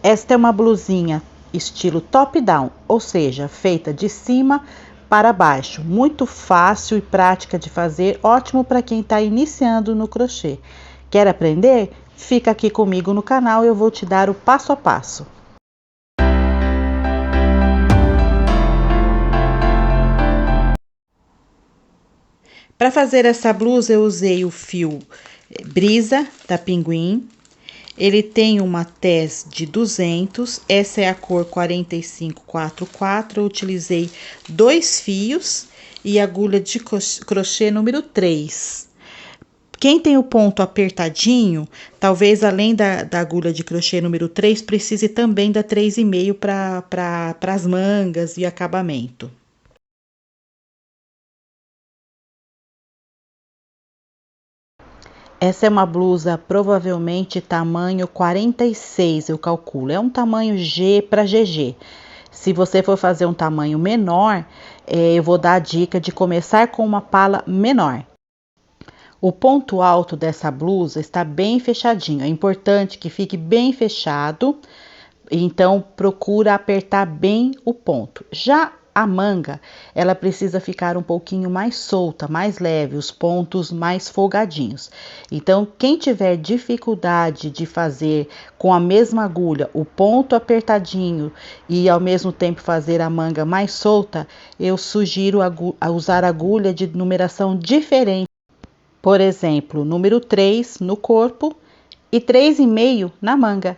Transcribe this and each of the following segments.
Esta é uma blusinha estilo top-down, ou seja, feita de cima para baixo. Muito fácil e prática de fazer, ótimo para quem está iniciando no crochê. Quer aprender? Fica aqui comigo no canal e eu vou te dar o passo a passo. Para fazer essa blusa eu usei o fio Brisa da Pinguim. Ele tem uma tez de 200, essa é a cor 4544. Eu utilizei 2 fios e agulha de crochê número 3. Quem tem o ponto apertadinho, talvez além da agulha de crochê número 3, precise também da 3,5 para as mangas e acabamento. Essa é uma blusa provavelmente tamanho 46, eu calculo. É um tamanho G para GG. Se você for fazer um tamanho menor, eu vou dar a dica de começar com uma pala menor. O ponto alto dessa blusa está bem fechadinho. É importante que fique bem fechado, então procura apertar bem o ponto. Já a manga, ela precisa ficar um pouquinho mais solta, mais leve, os pontos mais folgadinhos. Então, quem tiver dificuldade de fazer com a mesma agulha o ponto apertadinho e ao mesmo tempo fazer a manga mais solta, eu sugiro usar agulha de numeração diferente. Por exemplo, número 3 no corpo e 3,5 na manga.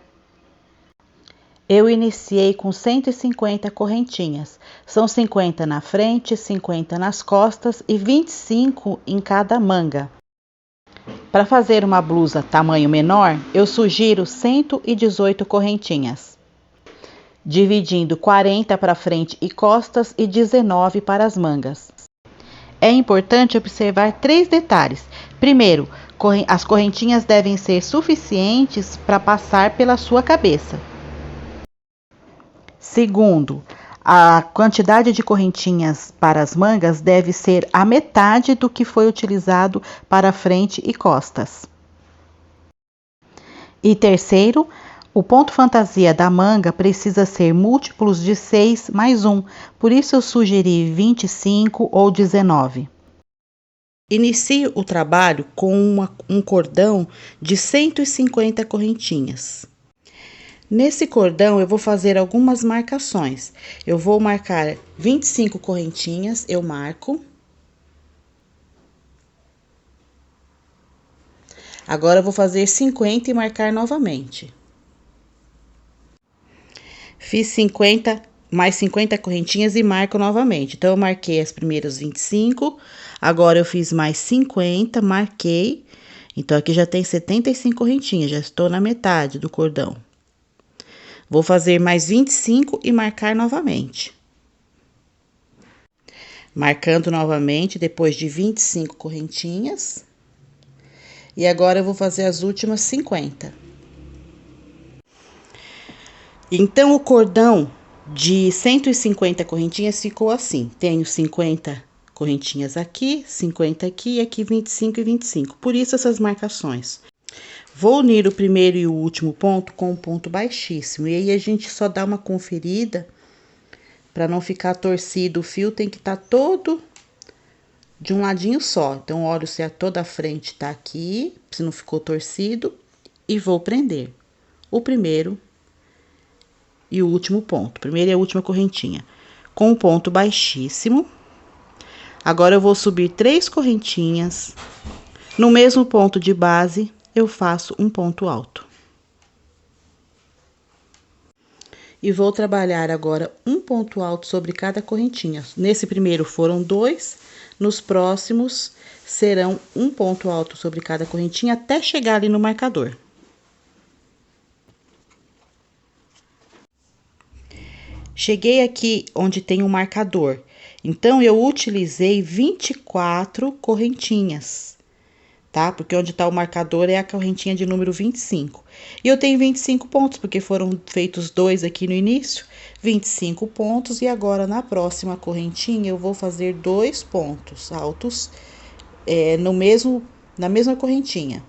Eu iniciei com 150 correntinhas. São 50 na frente, 50 nas costas e 25 em cada manga. Para fazer uma blusa tamanho menor, eu sugiro 118 correntinhas, dividindo 40 para frente e costas e 19 para as mangas. É importante observar 3 detalhes. Primeiro, as correntinhas devem ser suficientes para passar pela sua cabeça. Segundo, a quantidade de correntinhas para as mangas deve ser a metade do que foi utilizado para frente e costas. E terceiro, o ponto fantasia da manga precisa ser múltiplos de 6 mais 1, por isso eu sugeri 25 ou 19. Inicie o trabalho com um cordão de 150 correntinhas. Nesse cordão eu vou fazer algumas marcações. Eu vou marcar 25 correntinhas, eu marco. Agora eu vou fazer 50 e marcar novamente. Fiz 50, mais 50 correntinhas e marco novamente. Então, eu marquei as primeiras 25, agora eu fiz mais 50, marquei. Então, aqui já tem 75 correntinhas, já estou na metade do cordão. Vou fazer mais 25 e marcar novamente. Marcando novamente, depois de 25 correntinhas. E agora eu vou fazer as últimas 50. Então, o cordão de 150 correntinhas ficou assim. Tenho 50 correntinhas aqui, 50 aqui e aqui 25 e 25. Por isso, essas marcações. Vou unir o primeiro e o último ponto com um ponto baixíssimo. E aí, a gente só dá uma conferida para não ficar torcido. O fio tem que estar todo de um ladinho só. Então, olho se toda a frente tá aqui, se não ficou torcido. E vou prender o primeiro e o último ponto. Primeira e a última correntinha. Com um ponto baixíssimo. Agora, eu vou subir 3 correntinhas. No mesmo ponto de base, eu faço um ponto alto. E vou trabalhar agora um ponto alto sobre cada correntinha. Nesse primeiro foram 2, nos próximos serão um ponto alto sobre cada correntinha até chegar ali no marcador. Cheguei aqui onde tem um marcador, então eu utilizei 24 correntinhas. Tá? Porque onde tá o marcador é a correntinha de número 25. E eu tenho 25 pontos, porque foram feitos 2 aqui no início, 25 pontos. E agora, na próxima correntinha, eu vou fazer 2 pontos altos na mesma correntinha.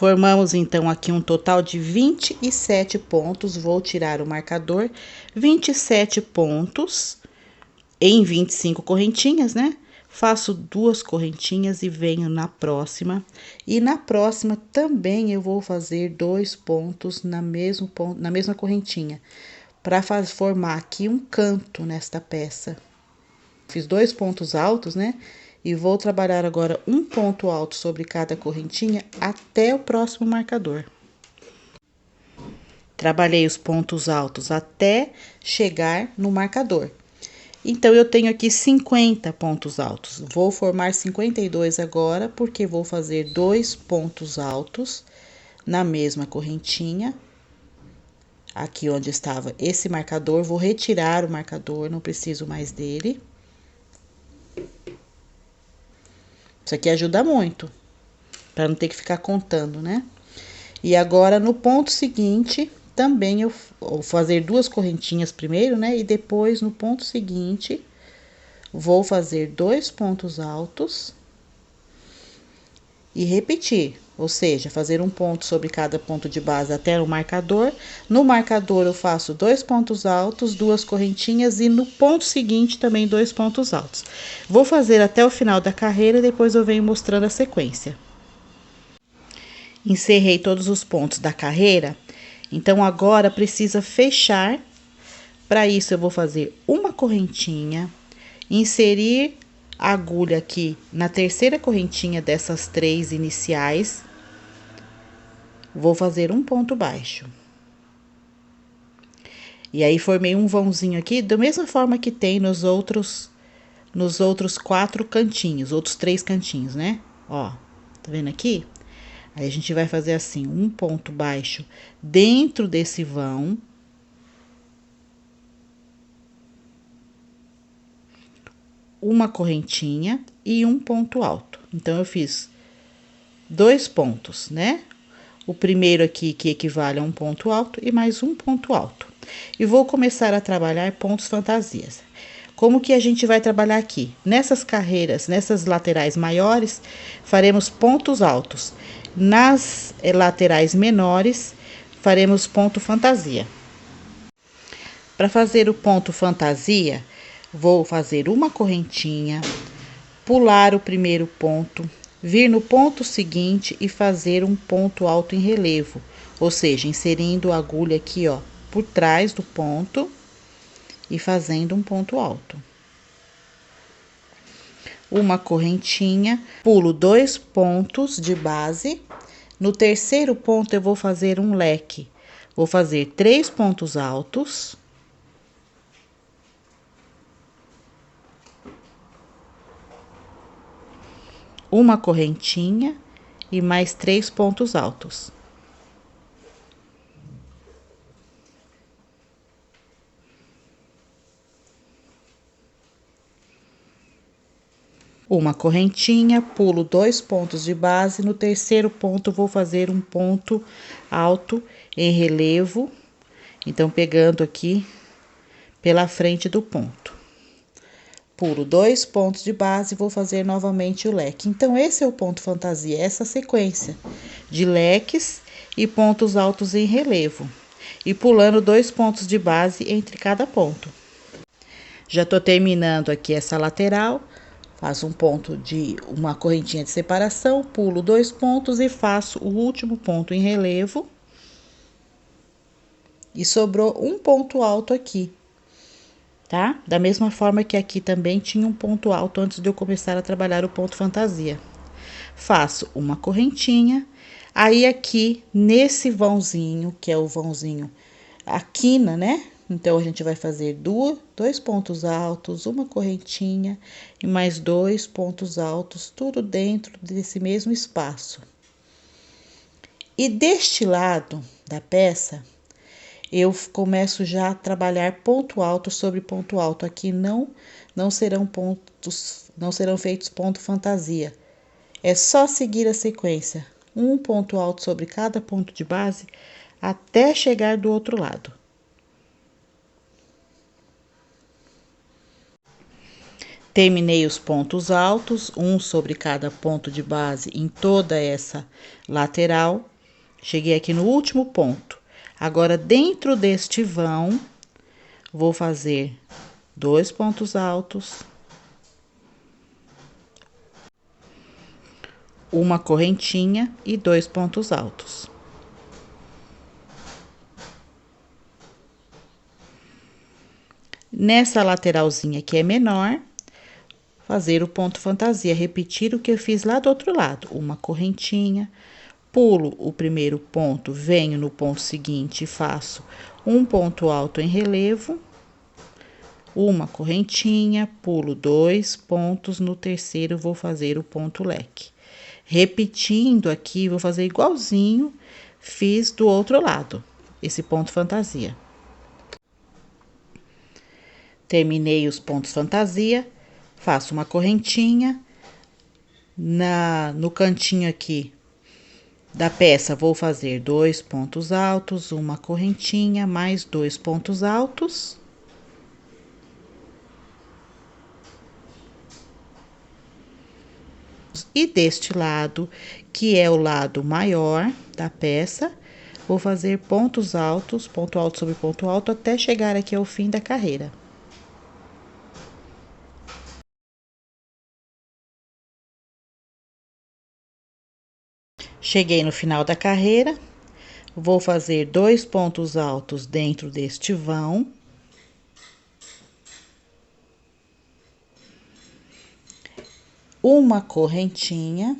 Formamos então aqui um total de 27 pontos. Vou tirar o marcador. 27 pontos em 25 correntinhas, né? Faço 2 correntinhas e venho na próxima. E na próxima também eu vou fazer 2 pontos na mesma correntinha, para formar aqui um canto nesta peça. Fiz 2 pontos altos, né? E vou trabalhar agora um ponto alto sobre cada correntinha até o próximo marcador. Trabalhei os pontos altos até chegar no marcador. Então, eu tenho aqui 50 pontos altos. Vou formar 52 agora, porque vou fazer 2 pontos altos na mesma correntinha. Aqui onde estava esse marcador, vou retirar o marcador, não preciso mais dele. Isso aqui ajuda muito, para não ter que ficar contando, né? E agora, no ponto seguinte, também eu vou fazer 2 correntinhas primeiro, né? E depois, no ponto seguinte, vou fazer 2 pontos altos e repetir. Ou seja, fazer um ponto sobre cada ponto de base até o marcador. No marcador, eu faço 2 pontos altos, 2 correntinhas e no ponto seguinte também 2 pontos altos. Vou fazer até o final da carreira e depois eu venho mostrando a sequência. Encerrei todos os pontos da carreira, então agora precisa fechar. Para isso, eu vou fazer uma correntinha, inserir a agulha aqui na terceira correntinha dessas 3 iniciais. Vou fazer um ponto baixo. E aí, formei um vãozinho aqui, da mesma forma que tem nos outros 4 cantinhos, outros 3 cantinhos, né? Ó, tá vendo aqui? Aí, a gente vai fazer assim, um ponto baixo dentro desse vão. Uma correntinha e um ponto alto. Então, eu fiz 2 pontos, né? O primeiro aqui, que equivale a um ponto alto, e mais um ponto alto. E vou começar a trabalhar pontos fantasias. Como que a gente vai trabalhar aqui? Nessas carreiras, nessas laterais maiores, faremos pontos altos. Nas laterais menores, faremos ponto fantasia. Para fazer o ponto fantasia, vou fazer uma correntinha, pular o primeiro ponto, vir no ponto seguinte e fazer um ponto alto em relevo, ou seja, inserindo a agulha aqui, ó, por trás do ponto e fazendo um ponto alto. Uma correntinha, pulo 2 pontos de base. No terceiro ponto, eu vou fazer um leque. Vou fazer 3 pontos altos. Uma correntinha e mais 3 pontos altos. Uma correntinha, pulo 2 pontos de base, no terceiro ponto vou fazer um ponto alto em relevo, então pegando aqui pela frente do ponto. Pulo 2 pontos de base e vou fazer novamente o leque. Então, esse é o ponto fantasia, essa sequência de leques e pontos altos em relevo. E pulando 2 pontos de base entre cada ponto. Já tô terminando aqui essa lateral. Faço um ponto de uma correntinha de separação, pulo 2 pontos e faço o último ponto em relevo. E sobrou um ponto alto aqui, tá? Da mesma forma que aqui também tinha um ponto alto antes de eu começar a trabalhar o ponto fantasia. Faço uma correntinha, aí aqui nesse vãozinho, que é o vãozinho, a quina, né? Então, a gente vai fazer 2 pontos altos, uma correntinha e mais 2 pontos altos, tudo dentro desse mesmo espaço. E deste lado da peça, eu começo já a trabalhar ponto alto sobre ponto alto. Aqui não serão feitos ponto fantasia. É só seguir a sequência, um ponto alto sobre cada ponto de base, até chegar do outro lado. Terminei os pontos altos, um sobre cada ponto de base em toda essa lateral. Cheguei aqui no último ponto. Agora, dentro deste vão, vou fazer 2 pontos altos, uma correntinha e 2 pontos altos. Nessa lateralzinha que é menor, fazer o ponto fantasia, repetir o que eu fiz lá do outro lado, uma correntinha, pulo o primeiro ponto, venho no ponto seguinte e faço um ponto alto em relevo, uma correntinha, pulo 2 pontos, no terceiro vou fazer o ponto leque. Repetindo aqui, vou fazer igualzinho fiz do outro lado, esse ponto fantasia. Terminei os pontos fantasia, faço uma correntinha, no cantinho aqui da peça vou fazer 2 pontos altos, uma correntinha, mais 2 pontos altos. E deste lado, que é o lado maior da peça, vou fazer pontos altos, ponto alto sobre ponto alto, até chegar aqui ao fim da carreira. Cheguei no final da carreira, vou fazer 2 pontos altos dentro deste vão. Uma correntinha.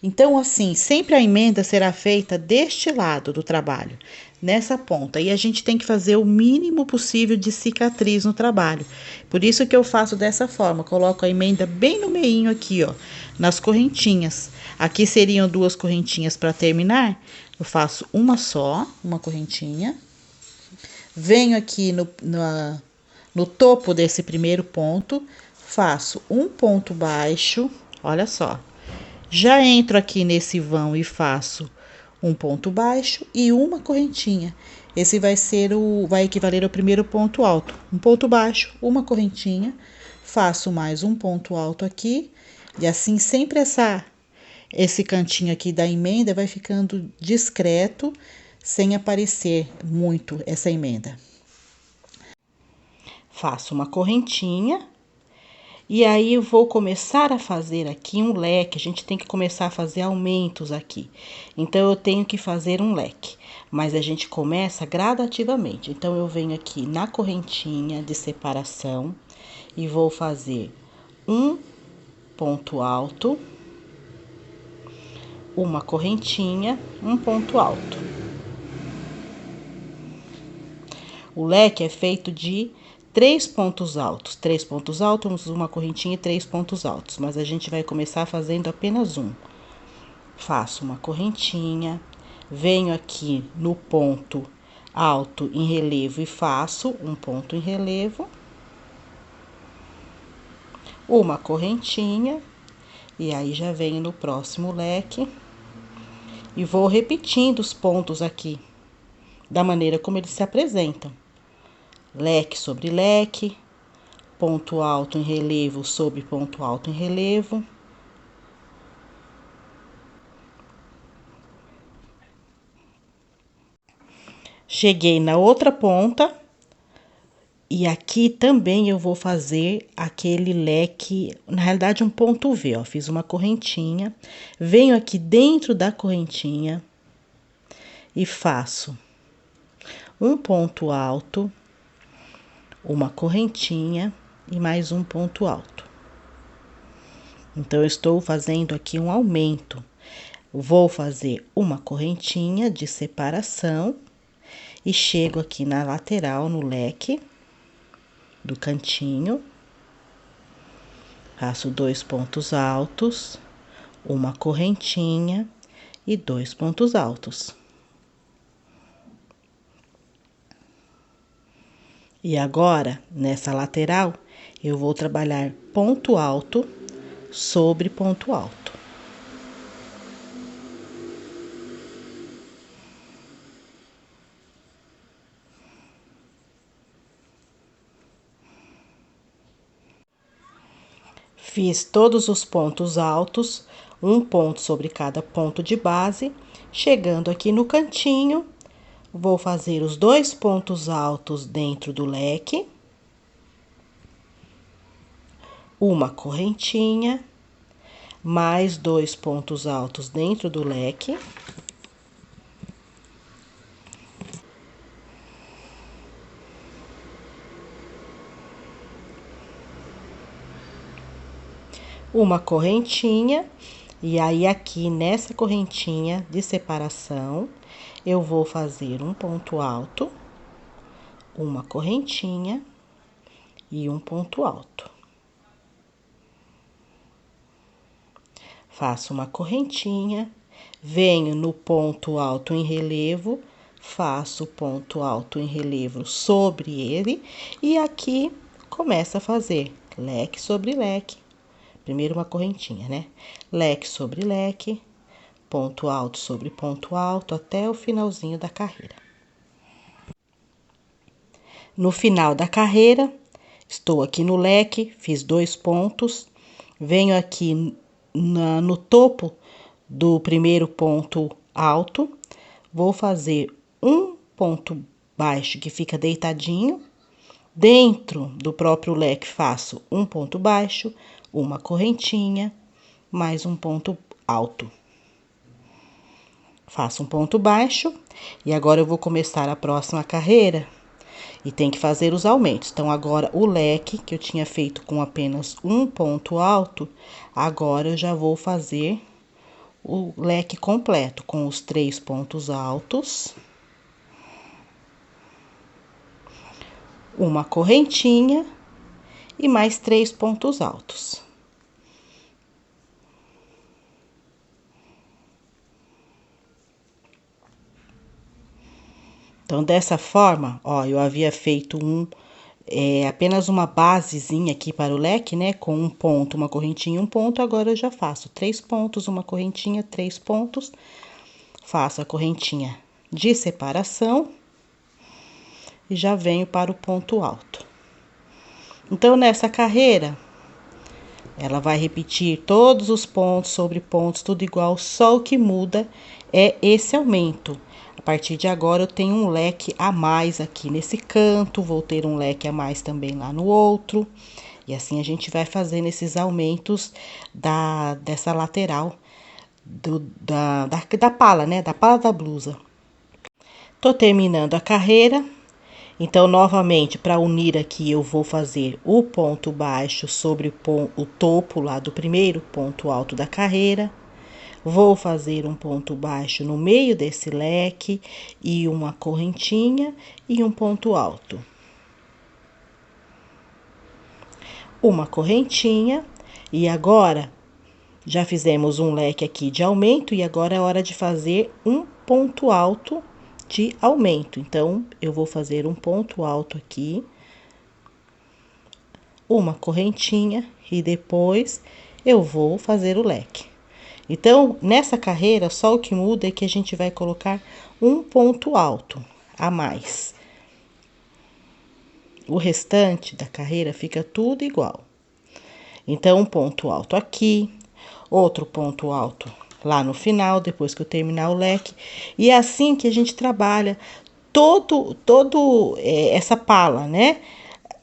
Então, assim, sempre a emenda será feita deste lado do trabalho, nessa ponta. E a gente tem que fazer o mínimo possível de cicatriz no trabalho. Por isso que eu faço dessa forma, coloco a emenda bem no meinho aqui, ó, nas correntinhas. Aqui seriam 2 correntinhas para terminar. Eu faço uma só, uma correntinha. Venho aqui no topo desse primeiro ponto, faço um ponto baixo, olha só. Já entro aqui nesse vão e faço um ponto baixo e uma correntinha. Esse vai equivaler ao primeiro ponto alto. Um ponto baixo, uma correntinha, faço mais um ponto alto aqui, e assim sempre esse cantinho aqui da emenda vai ficando discreto, sem aparecer muito essa emenda. Faço uma correntinha. E aí, eu vou começar a fazer aqui um leque, a gente tem que começar a fazer aumentos aqui. Então, eu tenho que fazer um leque, mas a gente começa gradativamente. Então, eu venho aqui na correntinha de separação e vou fazer um ponto alto, uma correntinha, um ponto alto. O leque é feito de 3 pontos altos, uma correntinha e 3 pontos altos, mas a gente vai começar fazendo apenas um. Faço uma correntinha, venho aqui no ponto alto em relevo e faço um ponto em relevo, uma correntinha, e aí já venho no próximo leque e vou repetindo os pontos aqui, da maneira como eles se apresentam. Leque sobre leque, ponto alto em relevo sobre ponto alto em relevo. Cheguei na outra ponta e aqui também eu vou fazer aquele leque, na realidade um ponto V, ó, fiz uma correntinha, venho aqui dentro da correntinha e faço um ponto alto, uma correntinha e mais um ponto alto. Então, eu estou fazendo aqui um aumento. Vou fazer uma correntinha de separação e chego aqui na lateral, no leque do cantinho. Faço 2 pontos altos, uma correntinha e 2 pontos altos. E agora, nessa lateral, eu vou trabalhar ponto alto sobre ponto alto. Fiz todos os pontos altos, um ponto sobre cada ponto de base, Chegando aqui no cantinho, vou fazer os 2 pontos altos dentro do leque, uma correntinha, mais 2 pontos altos dentro do leque. Uma correntinha, e aí aqui nessa correntinha de separação, eu vou fazer um ponto alto, uma correntinha e um ponto alto. Faço uma correntinha, venho no ponto alto em relevo, faço ponto alto em relevo sobre ele, e aqui começa a fazer leque sobre leque. Primeiro uma correntinha, né? Leque sobre leque, ponto alto sobre ponto alto, até o finalzinho da carreira. No final da carreira, estou aqui no leque, fiz 2 pontos, venho aqui no topo do primeiro ponto alto, vou fazer um ponto baixo que fica deitadinho, dentro do próprio leque faço um ponto baixo, uma correntinha, mais um ponto alto. Faço um ponto baixo, e agora eu vou começar a próxima carreira, e tem que fazer os aumentos. Então, agora, o leque que eu tinha feito com apenas um ponto alto, agora eu já vou fazer o leque completo, com os 3 pontos altos, uma correntinha e mais 3 pontos altos. Então, dessa forma, ó, eu havia feito apenas uma basezinha aqui para o leque, né? Com um ponto, uma correntinha, um ponto. Agora, eu já faço 3 pontos, uma correntinha, 3 pontos. Faço a correntinha de separação e já venho para o ponto alto. Então, nessa carreira, ela vai repetir todos os pontos sobre pontos, tudo igual, só o que muda é esse aumento. A partir de agora, eu tenho um leque a mais aqui nesse canto, vou ter um leque a mais também lá no outro. E assim a gente vai fazendo esses aumentos dessa lateral da pala, né? Da pala da blusa. Tô terminando a carreira. Então, novamente, para unir aqui, eu vou fazer o ponto baixo sobre o topo lá do primeiro ponto alto da carreira. Vou fazer um ponto baixo no meio desse leque e uma correntinha e um ponto alto. Uma correntinha, e agora já fizemos um leque aqui de aumento, e agora é hora de fazer um ponto alto de aumento. Então, eu vou fazer um ponto alto aqui, uma correntinha, e depois eu vou fazer o leque. Então, nessa carreira, só o que muda é que a gente vai colocar um ponto alto a mais. O restante da carreira fica tudo igual. Então, um ponto alto aqui, outro ponto alto lá no final, depois que eu terminar o leque. E é assim que a gente trabalha essa pala, né?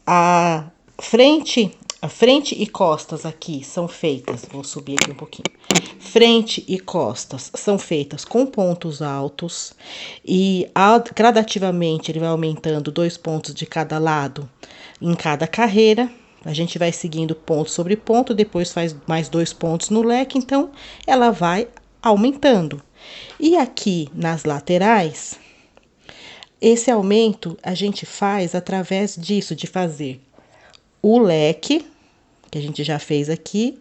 A frente e costas aqui são feitas, vou subir aqui um pouquinho. Frente e costas são feitas com pontos altos e gradativamente ele vai aumentando 2 pontos de cada lado em cada carreira. A gente vai seguindo ponto sobre ponto, depois faz mais 2 pontos no leque, então ela vai aumentando. E aqui nas laterais, esse aumento a gente faz através disso, de fazer o leque, que a gente já fez aqui,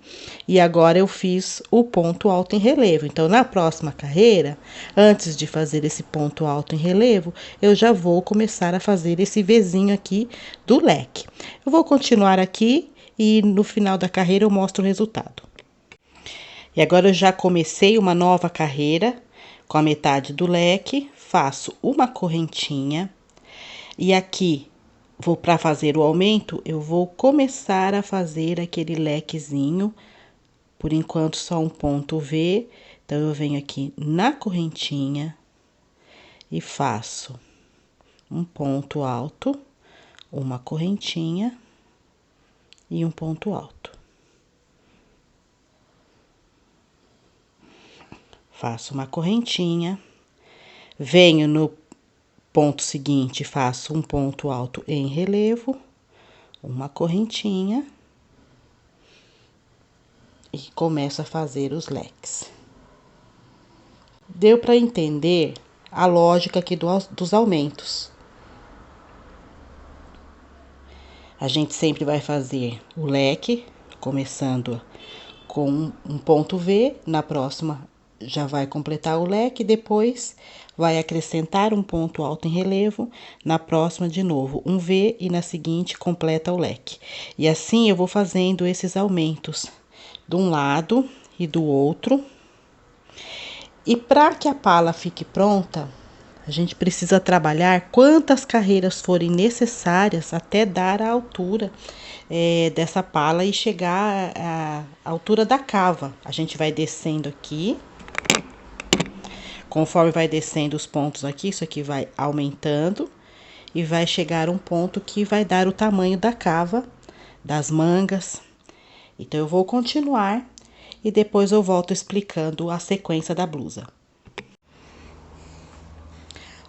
e agora eu fiz o ponto alto em relevo. Então, na próxima carreira, antes de fazer esse ponto alto em relevo, eu já vou começar a fazer esse Vzinho aqui do leque. Eu vou continuar aqui e no final da carreira eu mostro o resultado. E agora eu já comecei uma nova carreira com a metade do leque, faço uma correntinha e aqui para fazer o aumento, eu vou começar a fazer aquele lequezinho Por enquanto, só um ponto V. Então, eu venho aqui na correntinha e faço um ponto alto, uma correntinha e um ponto alto. Faço uma correntinha, venho no ponto seguinte, faço um ponto alto em relevo, uma correntinha e começo a fazer os leques. Deu para entender a lógica aqui dos aumentos. A gente sempre vai fazer o leque, começando com um ponto V, na próxima já vai completar o leque, depois vai acrescentar um ponto alto em relevo, na próxima de novo um V e na seguinte completa o leque. E assim eu vou fazendo esses aumentos de um lado e do outro. E para que a pala fique pronta, a gente precisa trabalhar quantas carreiras forem necessárias até dar a altura dessa pala e chegar à altura da cava. A gente vai descendo aqui. Conforme vai descendo os pontos aqui, isso aqui vai aumentando e vai chegar um ponto que vai dar o tamanho da cava, das mangas. Então, eu vou continuar e depois eu volto explicando a sequência da blusa.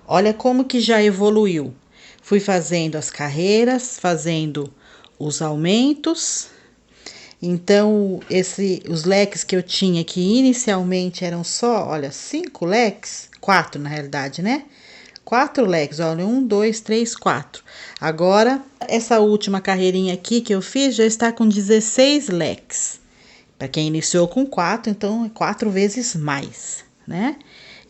Olha como que já evoluiu. Fui fazendo as carreiras, fazendo os aumentos. Então, os leques que eu tinha, que inicialmente eram só, olha, 5 leques, 4 na realidade, né? 4 leques, olha, 1, 2, 3, 4. Agora, essa última carreirinha aqui que eu fiz já está com 16 leques. Para quem iniciou com 4, então é 4 vezes mais, né?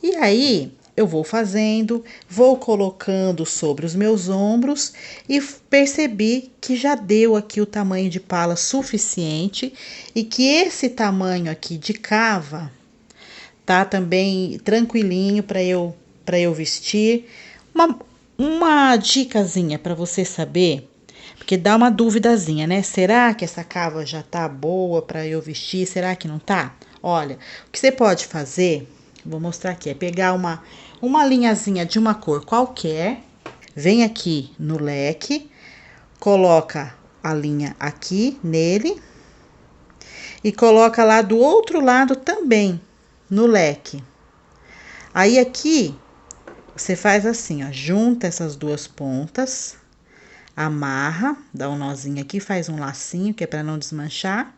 E aí, eu vou fazendo, vou colocando sobre os meus ombros e percebi que já deu aqui o tamanho de pala suficiente e que esse tamanho aqui de cava tá também tranquilinho para eu vestir. Uma dicasinha para você saber, porque dá uma duvidazinha, né? Será que essa cava já tá boa para eu vestir? Será que não tá? Olha, o que você pode fazer, vou mostrar aqui, é pegar uma linhazinha de uma cor qualquer, vem aqui no leque, coloca a linha aqui nele e coloca lá do outro lado também no leque. Aí aqui você faz assim, ó, junta essas duas pontas, amarra, dá um nozinho aqui, faz um lacinho que é para não desmanchar.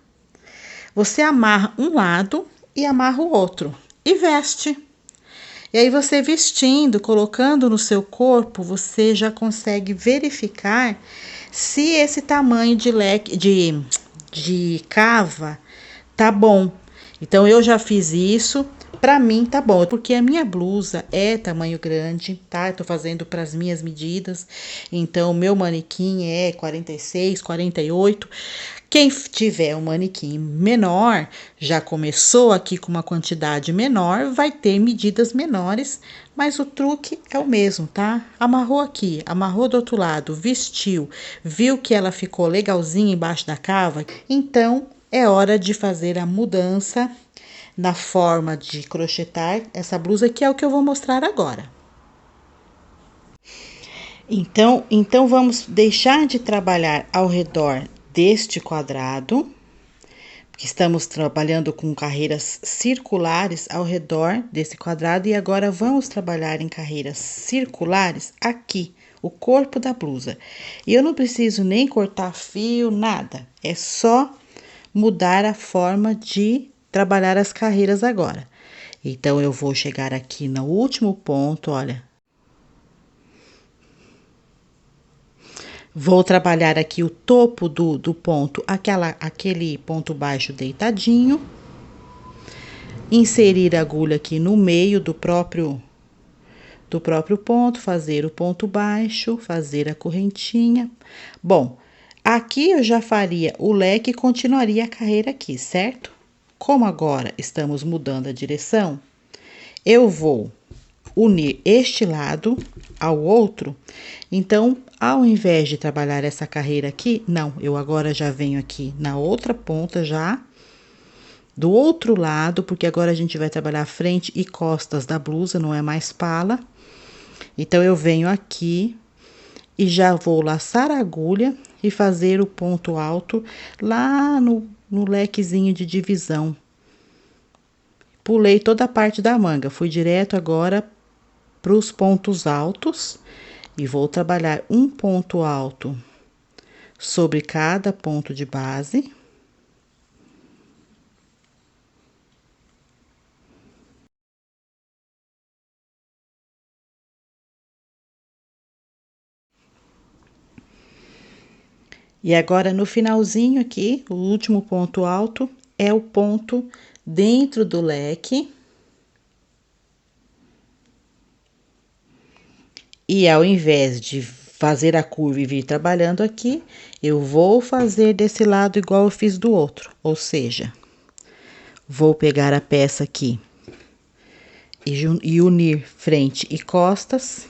Você amarra um lado e amarra o outro e veste. E aí, você vestindo, colocando no seu corpo, você já consegue verificar se esse tamanho de leque, de cava tá bom. Então, eu já fiz isso, pra mim tá bom, porque a minha blusa é tamanho grande, tá? Eu tô fazendo para as minhas medidas, então, meu manequim é 46, 48. Quem tiver um manequim menor, já começou aqui com uma quantidade menor, vai ter medidas menores, mas o truque é o mesmo, tá? Amarrou aqui, amarrou do outro lado, vestiu, viu que ela ficou legalzinha embaixo da cava, então é hora de fazer a mudança na forma de crochetar essa blusa, que é o que eu vou mostrar agora. Então vamos deixar de trabalhar ao redor deste quadrado, porque estamos trabalhando com carreiras circulares ao redor desse quadrado, e agora vamos trabalhar em carreiras circulares aqui, o corpo da blusa. E eu não preciso nem cortar fio, nada, é só mudar a forma de trabalhar as carreiras agora. Então, eu vou chegar aqui no último ponto, olha. Vou trabalhar aqui o topo do ponto, aquele ponto baixo deitadinho. Inserir a agulha aqui no meio do próprio ponto, fazer o ponto baixo, fazer a correntinha. Bom, aqui eu já faria o leque e continuaria a carreira aqui, certo? Como agora estamos mudando a direção, eu vou unir este lado ao outro. Então, ao invés de trabalhar essa carreira aqui, não, eu agora já venho aqui na outra ponta já do outro lado, porque agora a gente vai trabalhar frente e costas da blusa, não é mais pala. Então, eu venho aqui e já vou laçar a agulha e fazer o ponto alto lá no lequezinho de divisão. Pulei toda a parte da manga, fui direto agora para os pontos altos e vou trabalhar um ponto alto sobre cada ponto de base. E agora, no finalzinho aqui, o último ponto alto é o ponto dentro do leque. E ao invés de fazer a curva e vir trabalhando aqui, eu vou fazer desse lado igual eu fiz do outro. Ou seja, vou pegar a peça aqui e unir frente e costas.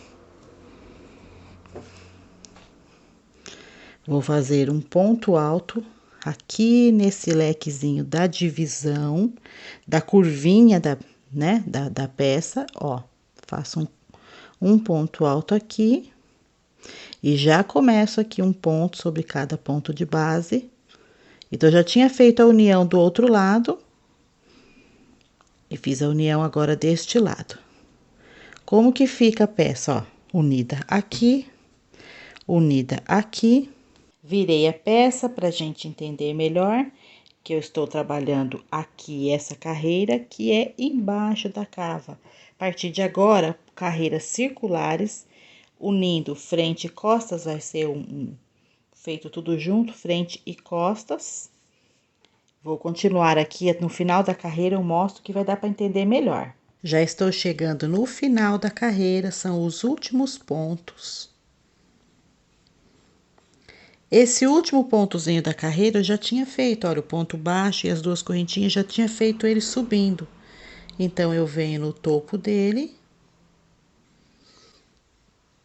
Vou fazer um ponto alto aqui nesse lequezinho da divisão, da curvinha da peça, ó. Faço um ponto alto aqui e já começo aqui um ponto sobre cada ponto de base. Então, eu já tinha feito a união do outro lado e fiz a união agora deste lado. Como que fica a peça, ó? Unida aqui, unida aqui. Virei a peça para a gente entender melhor que eu estou trabalhando aqui essa carreira que é embaixo da cava. A partir de agora, carreiras circulares, unindo frente e costas, vai ser feito tudo junto, frente e costas. Vou continuar aqui, no final da carreira eu mostro que vai dar para entender melhor. Já estou chegando no final da carreira, são os últimos pontos. Esse último pontozinho da carreira eu já tinha feito, olha, o ponto baixo e as duas correntinhas, já tinha feito ele subindo. Então, eu venho no topo dele,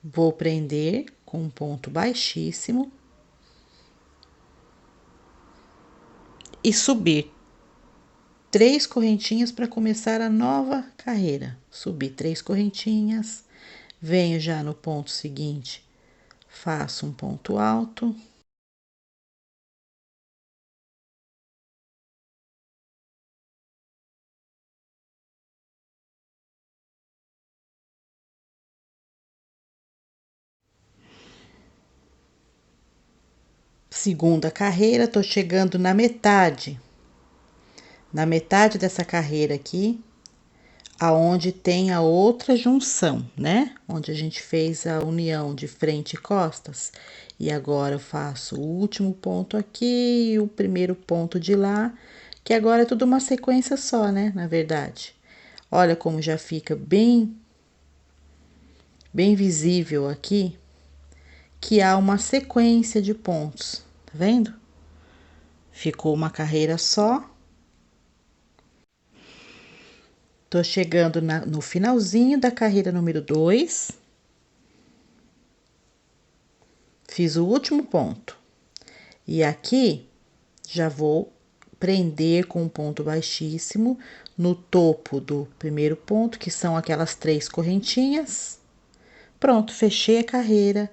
vou prender com um ponto baixíssimo e subir 3 correntinhas para começar a nova carreira. Subi 3 correntinhas, venho já no ponto seguinte, faço um ponto alto. Segunda carreira, tô chegando na metade. Na metade dessa carreira aqui, aonde tem a outra junção, né? Onde a gente fez a união de frente e costas. E agora eu faço o último ponto aqui e o primeiro ponto de lá, que agora é tudo uma sequência só, né? Na verdade. Olha como já fica bem visível aqui que há uma sequência de pontos, tá vendo? Ficou uma carreira só. Tô chegando no finalzinho da carreira número 2. Fiz o último ponto. E aqui, já vou prender com um ponto baixíssimo no topo do primeiro ponto, que são aquelas 3 correntinhas. Pronto, fechei a carreira.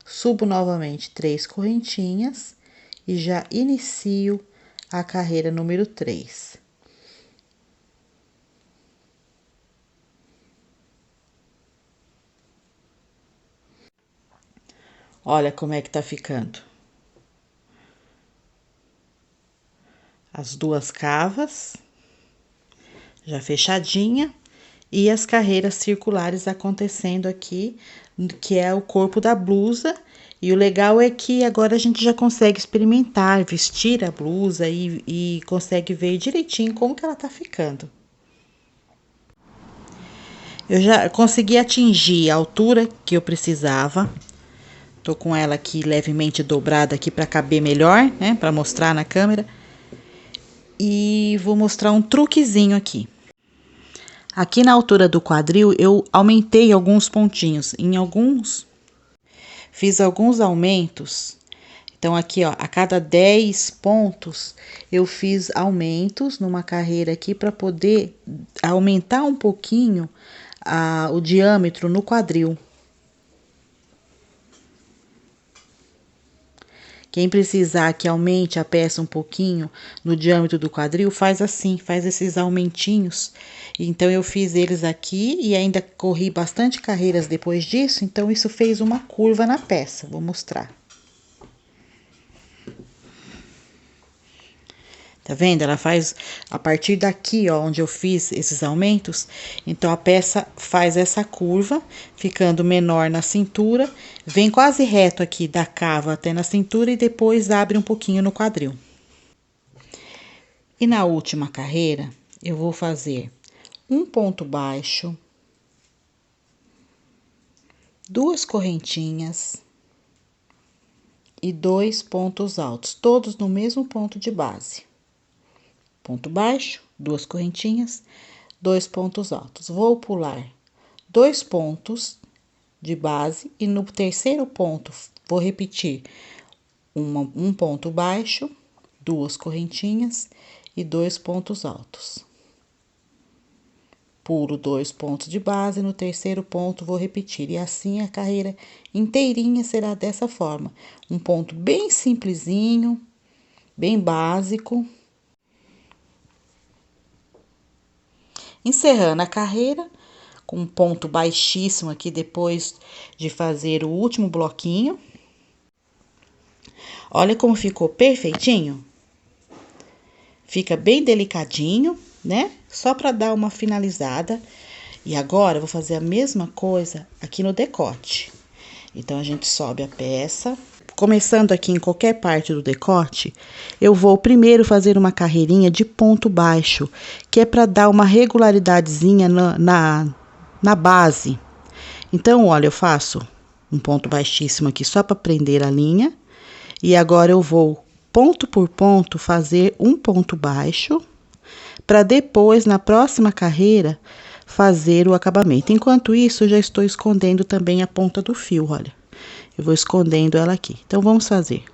Subo novamente 3 correntinhas e já inicio a carreira número 3. Olha como é que tá ficando. As duas cavas, já fechadinha, e as carreiras circulares acontecendo aqui, que é o corpo da blusa. E o legal é que agora a gente já consegue experimentar, vestir a blusa e consegue ver direitinho como que ela tá ficando. Eu já consegui atingir a altura que eu precisava. Tô com ela aqui levemente dobrada aqui para caber melhor, né? Para mostrar na câmera. E vou mostrar um truquezinho aqui. Aqui na altura do quadril, eu aumentei alguns pontinhos. Fiz alguns aumentos. Então, aqui, ó, a cada 10 pontos, eu fiz aumentos numa carreira aqui para poder aumentar um pouquinho o diâmetro no quadril. Quem precisar que aumente a peça um pouquinho no diâmetro do quadril, faz assim, faz esses aumentinhos. Então, eu fiz eles aqui e ainda corri bastante carreiras depois disso, então isso fez uma curva na peça. Vou mostrar. Tá vendo? Ela faz a partir daqui, ó, onde eu fiz esses aumentos. Então, a peça faz essa curva, ficando menor na cintura. Vem quase reto aqui da cava até na cintura e depois abre um pouquinho no quadril. E na última carreira, eu vou fazer um ponto baixo, 2 correntinhas e 2 pontos altos, todos no mesmo ponto de base. Ponto baixo, 2 correntinhas, 2 pontos altos. Vou pular 2 pontos de base e no terceiro ponto vou repetir um ponto baixo, 2 correntinhas e 2 pontos altos. Pulo 2 pontos de base, no terceiro ponto vou repetir. E assim a carreira inteirinha será dessa forma. Um ponto bem simplesinho, bem básico. Encerrando a carreira, com um ponto baixíssimo aqui depois de fazer o último bloquinho. Olha como ficou perfeitinho. Fica bem delicadinho, né? Só para dar uma finalizada. E agora, eu vou fazer a mesma coisa aqui no decote. Então, a gente sobe a peça. Começando aqui em qualquer parte do decote, eu vou primeiro fazer uma carreirinha de ponto baixo, que é para dar uma regularidadezinha na base. Então, olha, eu faço um ponto baixíssimo aqui só para prender a linha. E agora eu vou, ponto por ponto, fazer um ponto baixo, para depois, na próxima carreira, fazer o acabamento. Enquanto isso, eu já estou escondendo também a ponta do fio, olha. Eu vou escondendo ela aqui. Então, vamos fazer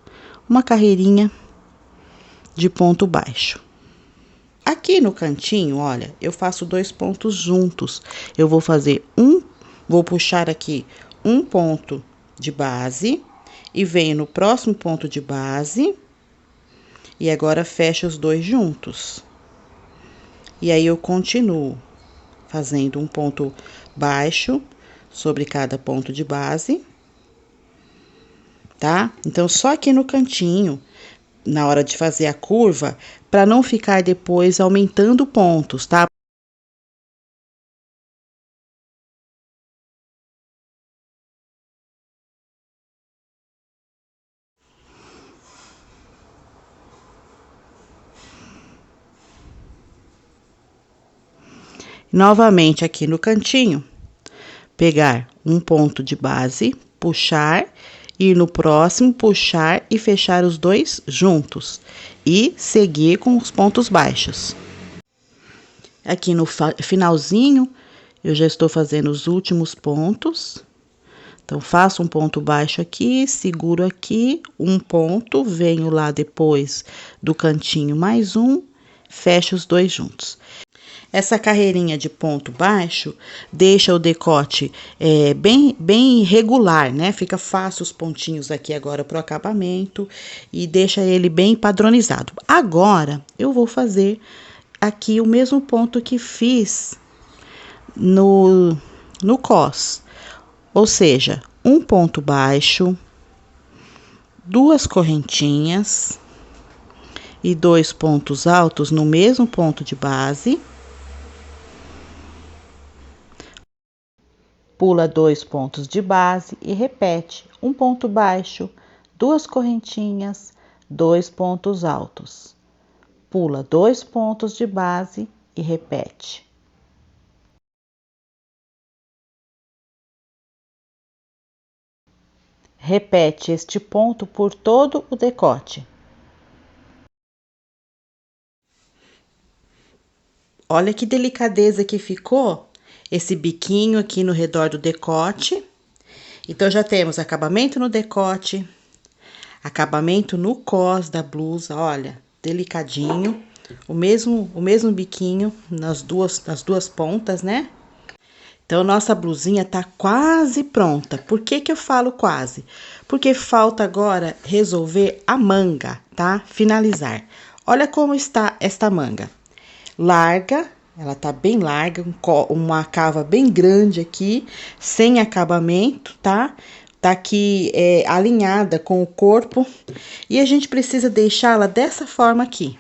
uma carreirinha de ponto baixo. Aqui no cantinho, olha, eu faço 2 pontos juntos. Eu vou fazer vou puxar aqui um ponto de base e venho no próximo ponto de base. E agora fecho os 2 juntos. E aí, eu continuo fazendo um ponto baixo sobre cada ponto de base. Tá? Então, só aqui no cantinho, na hora de fazer a curva, para não ficar depois aumentando pontos, tá? Novamente aqui no cantinho, pegar um ponto de base, puxar, ir no próximo, puxar e fechar os 2 juntos. E seguir com os pontos baixos. Aqui no finalzinho, eu já estou fazendo os últimos pontos. Então, faço um ponto baixo aqui, seguro aqui, um ponto, venho lá depois do cantinho mais um, fecho os 2 juntos. Essa carreirinha de ponto baixo deixa o decote bem regular, né? Fica fácil os pontinhos aqui agora pro acabamento e deixa ele bem padronizado. Agora, eu vou fazer aqui o mesmo ponto que fiz no cos. Ou seja, um ponto baixo, 2 correntinhas e 2 pontos altos no mesmo ponto de base. Pula 2 pontos de base e repete um ponto baixo, 2 correntinhas, 2 pontos altos. Pula 2 pontos de base e repete. Repete este ponto por todo o decote. Olha que delicadeza que ficou esse biquinho aqui no redor do decote. Então, já temos acabamento no decote, Acabamento no cós da blusa, olha, delicadinho. O mesmo biquinho nas duas pontas, né? Então, nossa blusinha tá quase pronta. Por que que eu falo quase? Porque falta agora resolver a manga, tá? Finalizar. Olha como está esta manga. Larga, ela tá bem larga, uma cava bem grande aqui, sem acabamento, tá? Tá aqui alinhada com o corpo. E a gente precisa deixá-la dessa forma aqui.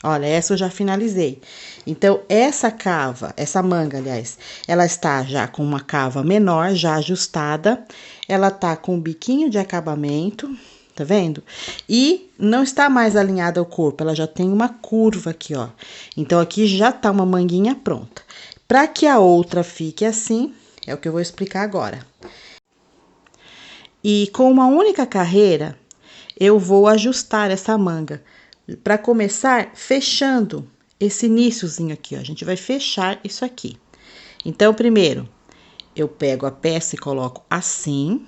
Olha, essa eu já finalizei. Então, essa manga, aliás, ela está já com uma cava menor, já ajustada. Ela tá com um biquinho de acabamento, tá vendo? E não está mais alinhada ao corpo, ela já tem uma curva aqui, ó. Então, aqui já tá uma manguinha pronta. Para que a outra fique assim, é o que eu vou explicar agora. E com uma única carreira, eu vou ajustar essa manga. Para começar, fechando esse iniciozinho aqui, ó. A gente vai fechar isso aqui. Então, primeiro, eu pego a peça e coloco assim,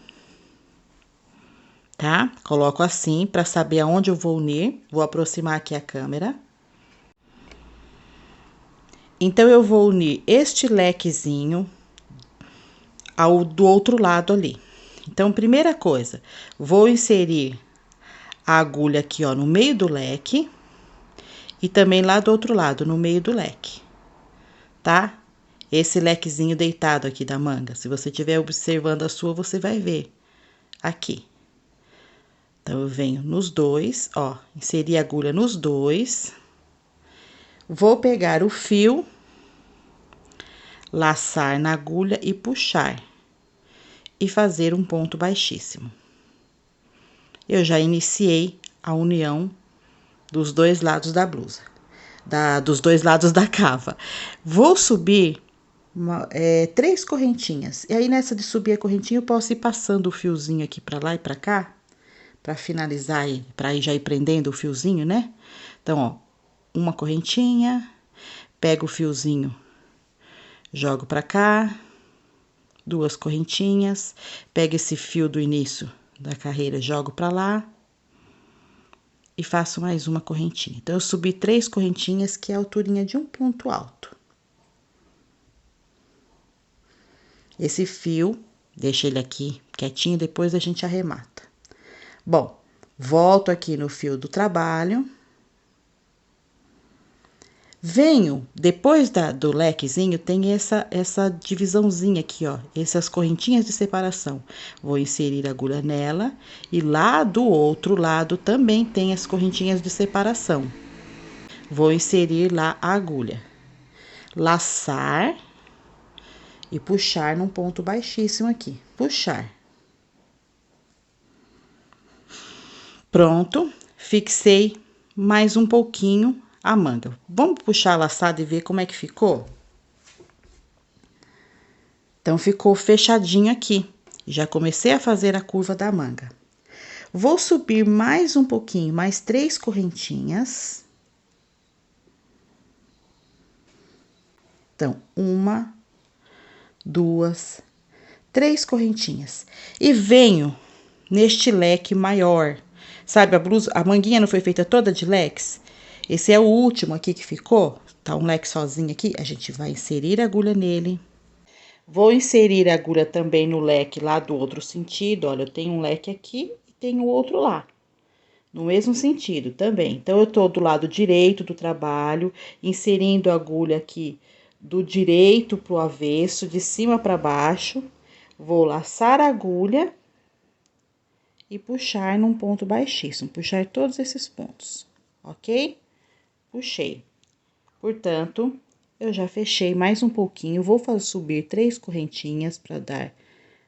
tá? Coloco assim para saber aonde eu vou unir. Vou aproximar aqui a câmera. Então, eu vou unir este lequezinho do outro lado ali. Então, primeira coisa, vou inserir a agulha aqui, ó, no meio do leque. E também lá do outro lado, no meio do leque, tá? Esse lequezinho deitado aqui da manga. Se você estiver observando a sua, você vai ver aqui. Então, eu venho nos dois, ó, inserir a agulha nos dois. Vou pegar o fio, laçar na agulha e puxar. E fazer um ponto baixíssimo. Eu já iniciei a união dos dois lados da blusa, dos dois lados da cava. Vou subir 3 correntinhas. E aí, nessa de subir a correntinha, eu posso ir passando o fiozinho aqui pra lá e pra cá, pra finalizar, pra ir já ir prendendo o fiozinho, né? Então, ó, uma correntinha, pego o fiozinho, jogo pra cá, 2 correntinhas, pego esse fio do início da carreira, jogo pra lá, e faço mais uma correntinha. Então, eu subi 3 correntinhas, que é a alturinha de um ponto alto. Esse fio, deixa ele aqui quietinho, depois a gente arremata. Bom, volto aqui no fio do trabalho. Venho, depois do lequezinho, tem essa divisãozinha aqui, ó, essas correntinhas de separação. Vou inserir a agulha nela e lá do outro lado também tem as correntinhas de separação. Vou inserir lá a agulha. Laçar e puxar num ponto baixíssimo aqui. Puxar. Pronto, fixei mais um pouquinho a manga. Vamos puxar a laçada e ver como é que ficou? Então, ficou fechadinho aqui. Já comecei a fazer a curva da manga. Vou subir mais um pouquinho, mais 3 correntinhas. Então, 1, 2, 3 correntinhas. E venho neste leque maior. Sabe, a manguinha não foi feita toda de leques? Esse é o último aqui que ficou, tá um leque sozinho aqui, a gente vai inserir a agulha nele. Vou inserir a agulha também no leque lá do outro sentido, olha, eu tenho um leque aqui e tenho outro lá. No mesmo sentido também. Então, eu tô do lado direito do trabalho, inserindo a agulha aqui do direito pro avesso, de cima para baixo. Vou laçar a agulha e puxar num ponto baixíssimo, puxar todos esses pontos, ok? Puxei. Portanto, eu já fechei mais um pouquinho, vou subir 3 correntinhas para dar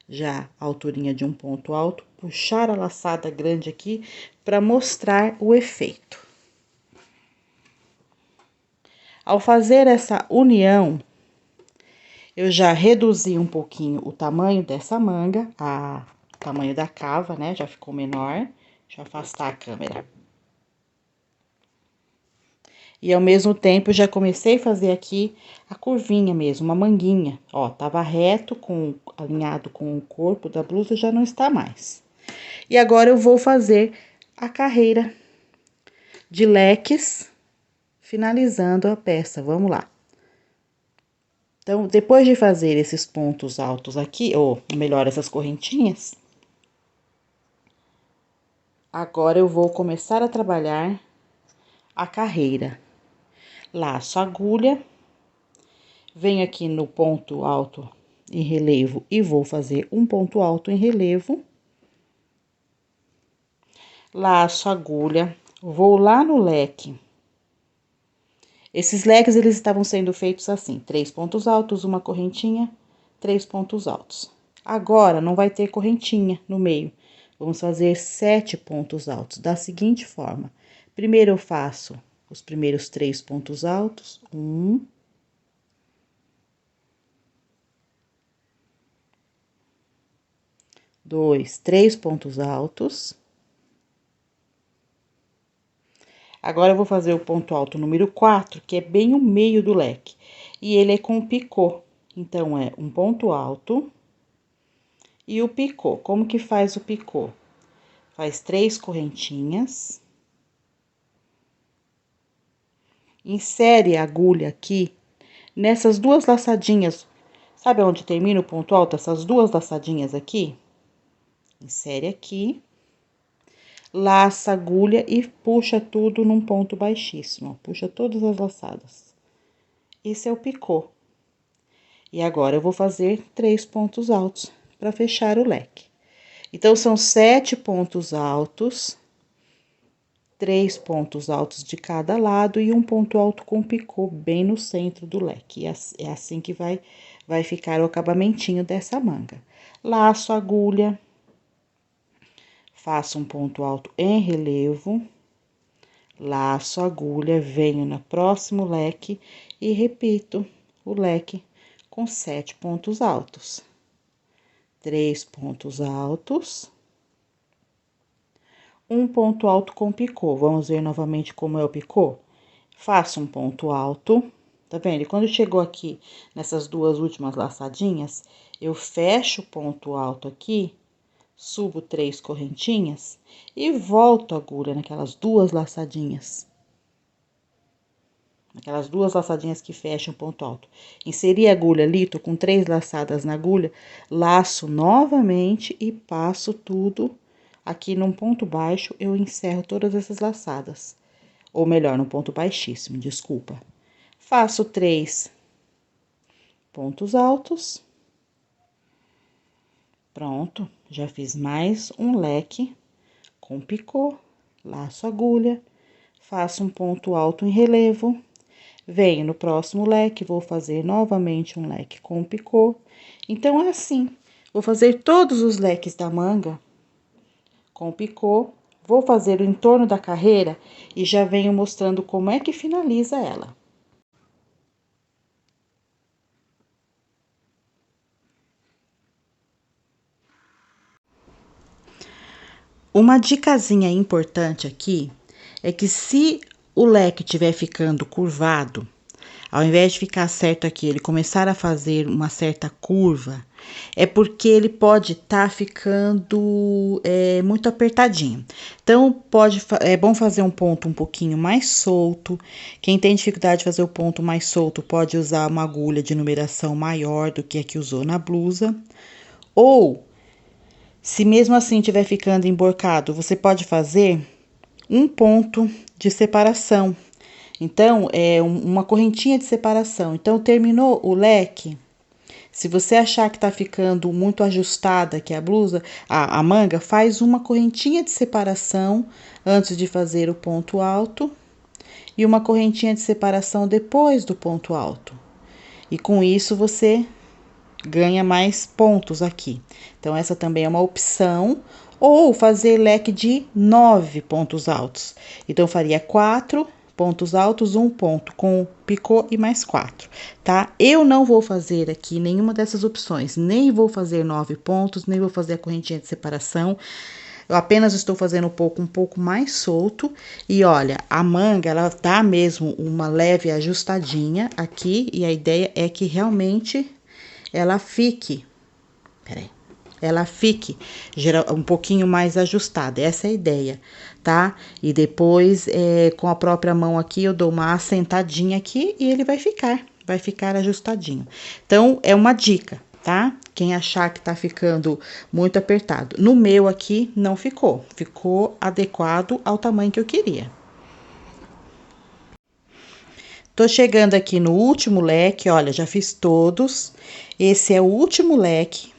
já a alturinha de um ponto alto, puxar a laçada grande aqui para mostrar o efeito. Ao fazer essa união, eu já reduzi um pouquinho o tamanho dessa manga, o tamanho da cava, né? Já ficou menor. Deixa eu afastar a câmera. E ao mesmo tempo, já comecei a fazer aqui a curvinha mesmo, uma manguinha. Ó, tava reto, alinhado com o corpo da blusa, já não está mais. E agora, eu vou fazer a carreira de leques, finalizando a peça. Vamos lá. Então, depois de fazer esses pontos altos aqui, ou melhor, essas correntinhas, agora eu vou começar a trabalhar a carreira. Laço a agulha, venho aqui no ponto alto em relevo e vou fazer um ponto alto em relevo. Laço a agulha, vou lá no leque. Esses leques, eles estavam sendo feitos assim, 3 pontos altos, uma correntinha, 3 pontos altos. Agora, não vai ter correntinha no meio. Vamos fazer 7 pontos altos, da seguinte forma. Primeiro, eu faço os primeiros 3 pontos altos, 1, 2, 3 pontos altos. Agora, eu vou fazer o ponto alto número 4, que é bem o meio do leque. E ele é com picô. Então, é um ponto alto e o picô. Como que faz o picô? Faz 3 correntinhas. Insere a agulha aqui nessas duas laçadinhas. Sabe onde termina o ponto alto? Essas duas laçadinhas aqui. Insere aqui. Laça a agulha e puxa tudo num ponto baixíssimo. Puxa todas as laçadas. Esse é o picô. E agora, eu vou fazer 3 pontos altos para fechar o leque. Então, são 7 pontos altos, 3 pontos altos de cada lado e um ponto alto com picô bem no centro do leque. E é assim que vai ficar o acabamentinho dessa manga. Laço a agulha, faço um ponto alto em relevo, laço a agulha, venho no próximo leque e repito o leque com 7 pontos altos. 3 pontos altos, um ponto alto com picô. Vamos ver novamente como é o picô? Faço um ponto alto, tá vendo? E quando chegou aqui nessas duas últimas laçadinhas, eu fecho o ponto alto aqui, subo 3 correntinhas e volto a agulha naquelas duas laçadinhas. Aquelas duas laçadinhas que fecham o ponto alto. Inseri a agulha ali, tô com 3 laçadas na agulha, laço novamente e passo tudo aqui num ponto baixo, eu encerro todas essas laçadas. Ou melhor, no ponto baixíssimo, desculpa. Faço 3 pontos altos. Pronto, já fiz mais um leque com picô, laço a agulha, faço um ponto alto em relevo. Venho no próximo leque, vou fazer novamente um leque com picô. Então, é assim, vou fazer todos os leques da manga com picô, vou fazer o entorno da carreira e já venho mostrando como é que finaliza ela. Uma dicasinha importante aqui é que se o leque estiver ficando curvado, ao invés de ficar certo aqui, ele começar a fazer uma certa curva, é porque ele pode estar ficando muito apertadinho. Então, é bom fazer um ponto um pouquinho mais solto. Quem tem dificuldade de fazer o ponto mais solto, pode usar uma agulha de numeração maior do que a que usou na blusa. Ou, se mesmo assim estiver ficando emborcado, você pode fazer um ponto de separação. Então, é uma correntinha de separação. Então, terminou o leque. Se você achar que tá ficando muito ajustada aqui a blusa, a manga, faz uma correntinha de separação antes de fazer o ponto alto e uma correntinha de separação depois do ponto alto. E com isso você ganha mais pontos aqui. Então, essa também é uma opção. Ou fazer leque de 9 pontos altos. Então, eu faria 4 pontos altos, um ponto com picô e mais 4, tá? Eu não vou fazer aqui nenhuma dessas opções, nem vou fazer 9 pontos, nem vou fazer a correntinha de separação. Eu apenas estou fazendo um pouco mais solto. E olha, a manga, ela dá mesmo uma leve ajustadinha aqui. E a ideia é que realmente ela fique... Peraí. ela fique um pouquinho mais ajustada. Essa é a ideia, tá? E depois, com a própria mão aqui, eu dou uma assentadinha aqui e ele vai ficar ajustadinho. Então, é uma dica, tá? Quem achar que tá ficando muito apertado. No meu aqui, não ficou. Ficou adequado ao tamanho que eu queria. Tô chegando aqui no último leque, olha, já fiz todos. Esse é o último leque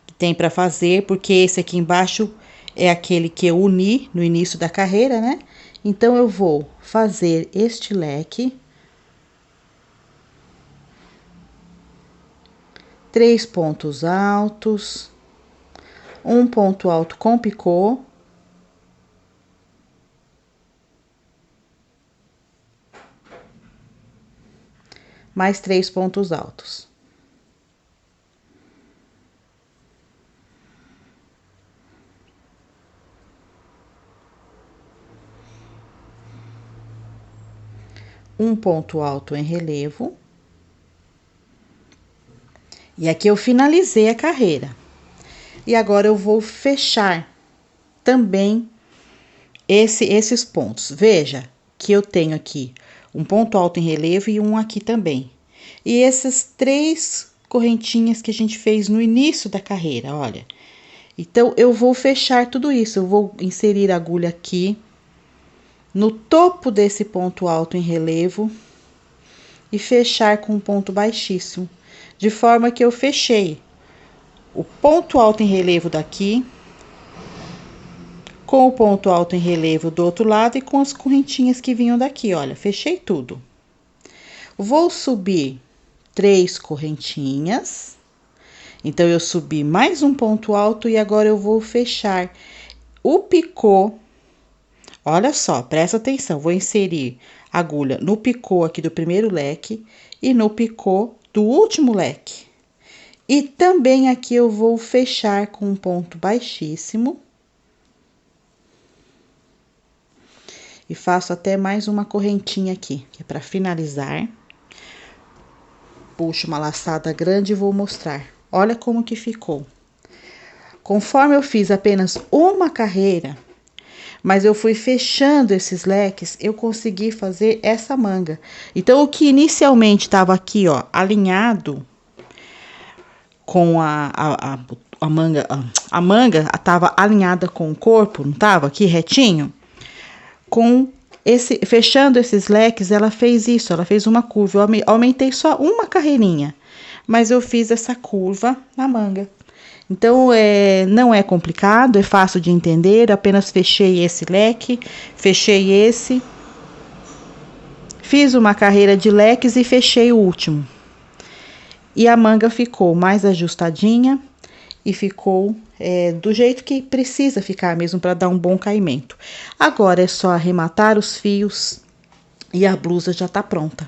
que tem para fazer, porque esse aqui embaixo é aquele que eu uni no início da carreira, né? Então, eu vou fazer este leque. 3 pontos altos, um ponto alto com picô. Mais 3 pontos altos. Um ponto alto em relevo. E aqui eu finalizei a carreira. E agora eu vou fechar também esses pontos. Veja que eu tenho aqui um ponto alto em relevo e um aqui também. E essas 3 correntinhas que a gente fez no início da carreira, olha. Então, eu vou fechar tudo isso. Eu vou inserir a agulha aqui no topo desse ponto alto em relevo e fechar com um ponto baixíssimo, de forma que eu fechei o ponto alto em relevo daqui, com o ponto alto em relevo do outro lado e com as correntinhas que vinham daqui, olha, fechei tudo. Vou subir 3 correntinhas, então eu subi mais um ponto alto e agora eu vou fechar o picô. Olha só, presta atenção, vou inserir a agulha no picô aqui do primeiro leque e no picô do último leque. E também aqui eu vou fechar com um ponto baixíssimo. E faço até mais uma correntinha aqui, que é para finalizar. Puxo uma laçada grande e vou mostrar. Olha como que ficou. Conforme eu fiz apenas uma carreira, mas eu fui fechando esses leques, eu consegui fazer essa manga. Então, o que inicialmente estava aqui, ó, alinhado com a manga estava alinhada com o corpo, não estava aqui retinho? Fechando esses leques, ela fez isso, ela fez uma curva. Eu aumentei só uma carreirinha, mas eu fiz essa curva na manga. Então, não é complicado, é fácil de entender, apenas fechei esse leque, fechei esse, fiz uma carreira de leques e fechei o último. E a manga ficou mais ajustadinha e ficou do jeito que precisa ficar mesmo para dar um bom caimento. Agora é só arrematar os fios e a blusa já tá pronta.